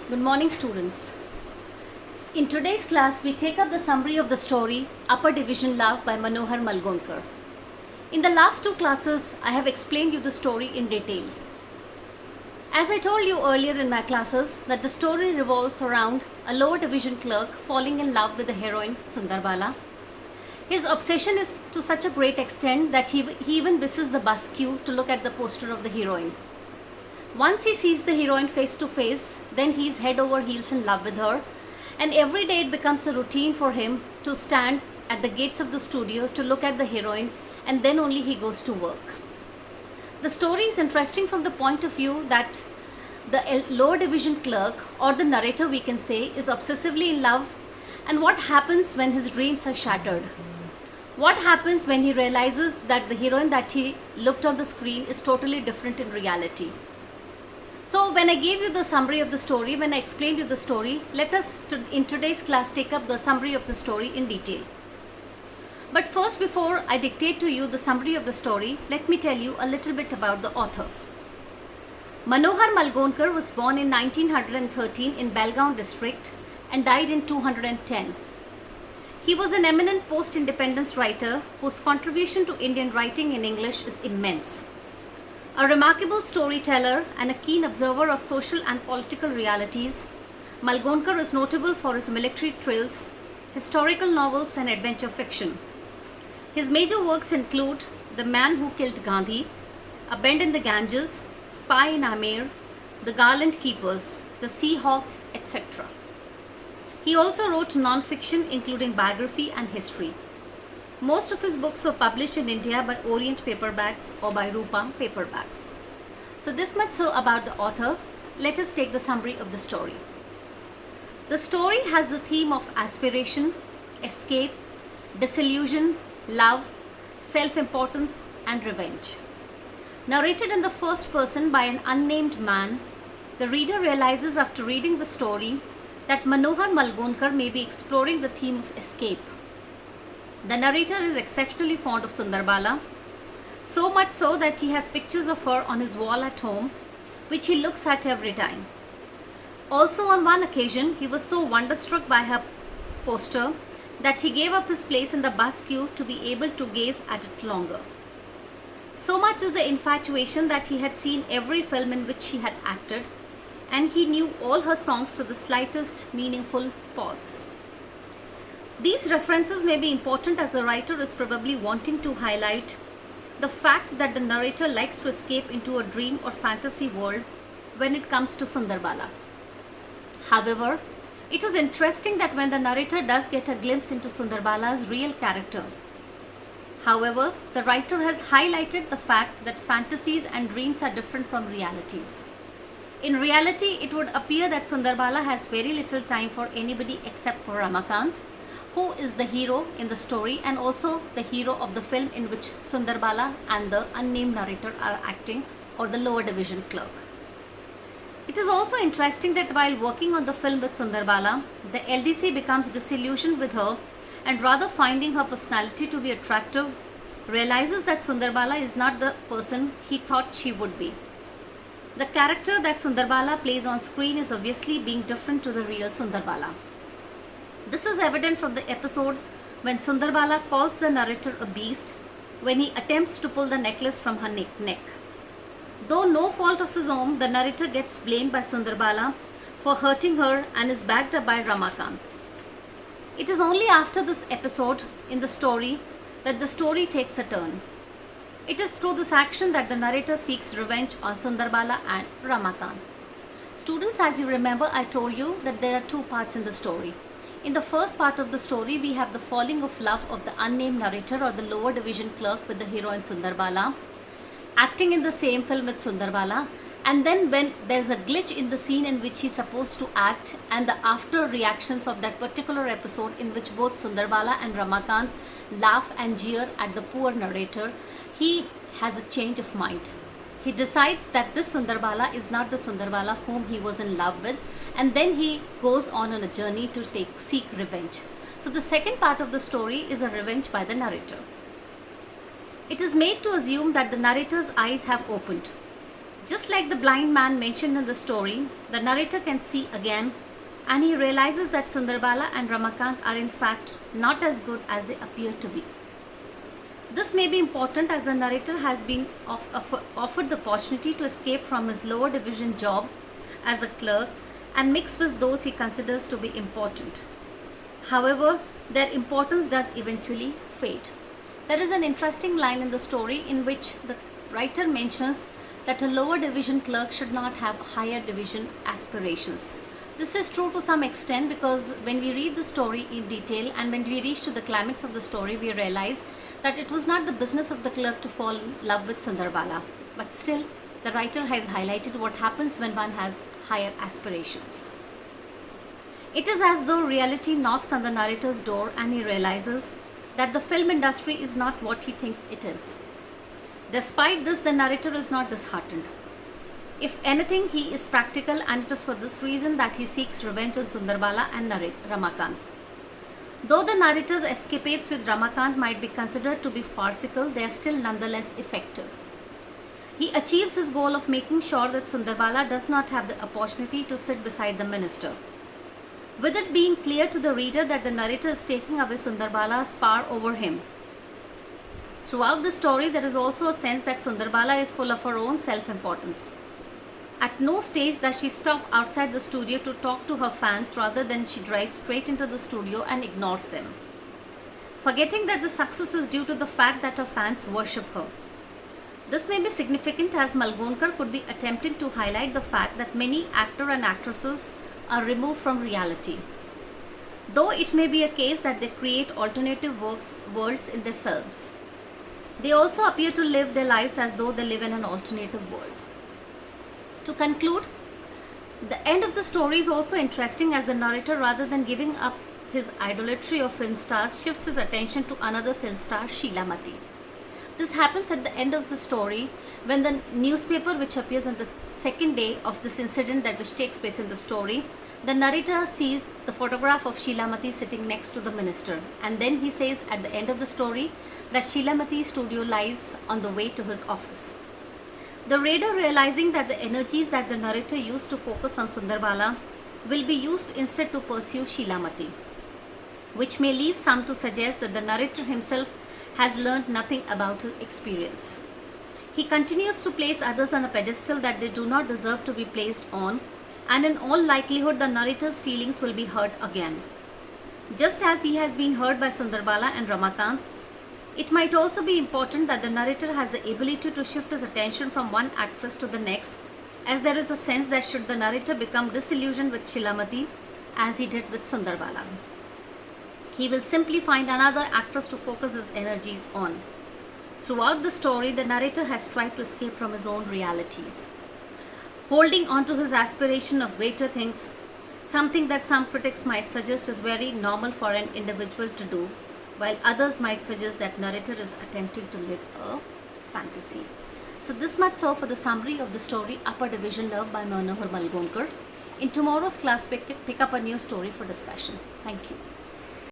Good morning, students. In today's class, we take up the summary of the story Upper Division Love by Manohar Malgonkar. In the last two classes, I have explained you the story in detail. As I told you earlier in my classes, that the story revolves around a lower division clerk falling in love with the heroine Sundarbala. His obsession is to such a great extent that he even misses the bus queue to look at the poster of the heroine. Once he sees the heroine face to face, then he is head over heels in love with her, and every day it becomes a routine for him to stand at the gates of the studio to look at the heroine, and then only he goes to work. The story is interesting from the point of view that the lower division clerk, or the narrator we can say, is obsessively in love, and what happens when his dreams are shattered. What happens when he realizes that the heroine that he looked on the screen is totally different in reality. So when I gave you the summary of the story, when I explained you the story, let us in today's class take up the summary of the story in detail. But first, before I dictate to you the summary of the story, let me tell you a little bit about the author. Manohar Malgonkar was born in 1913 in Belgaum district and died in 210. He was an eminent post-independence writer whose contribution to Indian writing in English is immense. A remarkable storyteller and a keen observer of social and political realities, Malgonkar is notable for his military thrills, historical novels and adventure fiction. His major works include The Man Who Killed Gandhi, A Bend in the Ganges, Spy in Amer, The Garland Keepers, The Sea Hawk, etc. He also wrote non-fiction including biography and history. Most of his books were published in India by Orient Paperbacks or by Rupam Paperbacks. So this much so about the author. Let us take the summary of the story. The story has the theme of aspiration, escape, disillusion, love, self-importance and revenge. Narrated in the first person by an unnamed man, the reader realizes after reading the story that Manohar Malgonkar may be exploring the theme of escape. The narrator is exceptionally fond of Sundarbala, so much so that he has pictures of her on his wall at home, which he looks at every time. Also on one occasion, he was so wonderstruck by her poster that he gave up his place in the bus queue to be able to gaze at it longer. So much is the infatuation that he had seen every film in which she had acted, and he knew all her songs to the slightest meaningful pause. These references may be important as the writer is probably wanting to highlight the fact that the narrator likes to escape into a dream or fantasy world when it comes to Sundarbala. However, it is interesting that when the narrator does get a glimpse into Sundarbala's real character, however, the writer has highlighted the fact that fantasies and dreams are different from realities. In reality, it would appear that Sundarbala has very little time for anybody except for Ramakant, who is the hero in the story and also the hero of the film in which Sundarbala and the unnamed narrator are acting, or the lower division clerk. It is also interesting that while working on the film with Sundarbala, the LDC becomes disillusioned with her and rather finding her personality to be attractive, realizes that Sundarbala is not the person he thought she would be. The character that Sundarbala plays on screen is obviously being different to the real Sundarbala. This is evident from the episode when Sundarbala calls the narrator a beast when he attempts to pull the necklace from her neck. Though no fault of his own, the narrator gets blamed by Sundarbala for hurting her and is backed up by Ramakant. It is only after this episode in the story that the story takes a turn. It is through this action that the narrator seeks revenge on Sundarbala and Ramakant. Students, as you remember, I told you that there are two parts in the story. In the first part of the story, we have the falling of love of the unnamed narrator or the lower division clerk with the heroine Sundarbala, acting in the same film with Sundarbala, and then when there's a glitch in the scene in which he's supposed to act and the after reactions of that particular episode in which both Sundarbala and Ramakant laugh and jeer at the poor narrator, he has a change of mind. He decides that this Sundarbala is not the Sundarbala whom he was in love with, and then he goes on a journey to seek revenge. So the second part of the story is a revenge by the narrator. It is made to assume that the narrator's eyes have opened. Just like the blind man mentioned in the story, the narrator can see again, and he realizes that Sundarbala and Ramakant are in fact not as good as they appear to be. This may be important as the narrator has been offered the opportunity to escape from his lower division job as a clerk and mix with those he considers to be important. However, their importance does eventually fade. There is an interesting line in the story in which the writer mentions that a lower division clerk should not have higher division aspirations. This is true to some extent, because when we read the story in detail and when we reach to the climax of the story, we realize that it was not the business of the clerk to fall in love with Sundarbala. But still, the writer has highlighted what happens when one has higher aspirations. It is as though reality knocks on the narrator's door and he realizes that the film industry is not what he thinks it is. Despite this, the narrator is not disheartened. If anything, he is practical, and it is for this reason that he seeks revenge on Sundarbala and Ramakant. Though the narrator's escapades with Ramakant might be considered to be farcical, they are still nonetheless effective. He achieves his goal of making sure that Sundarbala does not have the opportunity to sit beside the minister, with it being clear to the reader that the narrator is taking away Sundarbala's power over him. Throughout the story, there is also a sense that Sundarbala is full of her own self-importance. At no stage does she stop outside the studio to talk to her fans, rather than she drives straight into the studio and ignores them, forgetting that the success is due to the fact that her fans worship her. This may be significant, as Malgonkar could be attempting to highlight the fact that many actors and actresses are removed from reality, though it may be a case that they create alternative worlds in their films. They also appear to live their lives as though they live in an alternative world. To conclude, the end of the story is also interesting, as the narrator, rather than giving up his idolatry of film stars, shifts his attention to another film star, Sheelamati. This happens at the end of the story, when the newspaper which appears on the second day of this incident which takes place in the story, the narrator sees the photograph of Sheelamati sitting next to the minister, and then he says at the end of the story that Sheelamati's studio lies on the way to his office. The reader, realizing that the energies that the narrator used to focus on Sundarbala will be used instead to pursue Sheelamati, which may leave some to suggest that the narrator himself has learned nothing about his experience. He continues to place others on a pedestal that they do not deserve to be placed on, and in all likelihood the narrator's feelings will be hurt again. Just as he has been hurt by Sundarbala and Ramakant, it might also be important that the narrator has the ability to shift his attention from one actress to the next, as there is a sense that should the narrator become disillusioned with Sheelamati, as he did with Sundarbala, he will simply find another actress to focus his energies on. Throughout the story, the narrator has tried to escape from his own realities, holding on to his aspiration of greater things, something that some critics might suggest is very normal for an individual to do, while others might suggest that narrator is attempting to live a fantasy. So this much so for the summary of the story Upper Division Love by Manohar Malgonkar. In tomorrow's class, we pick up a new story for discussion. Thank you.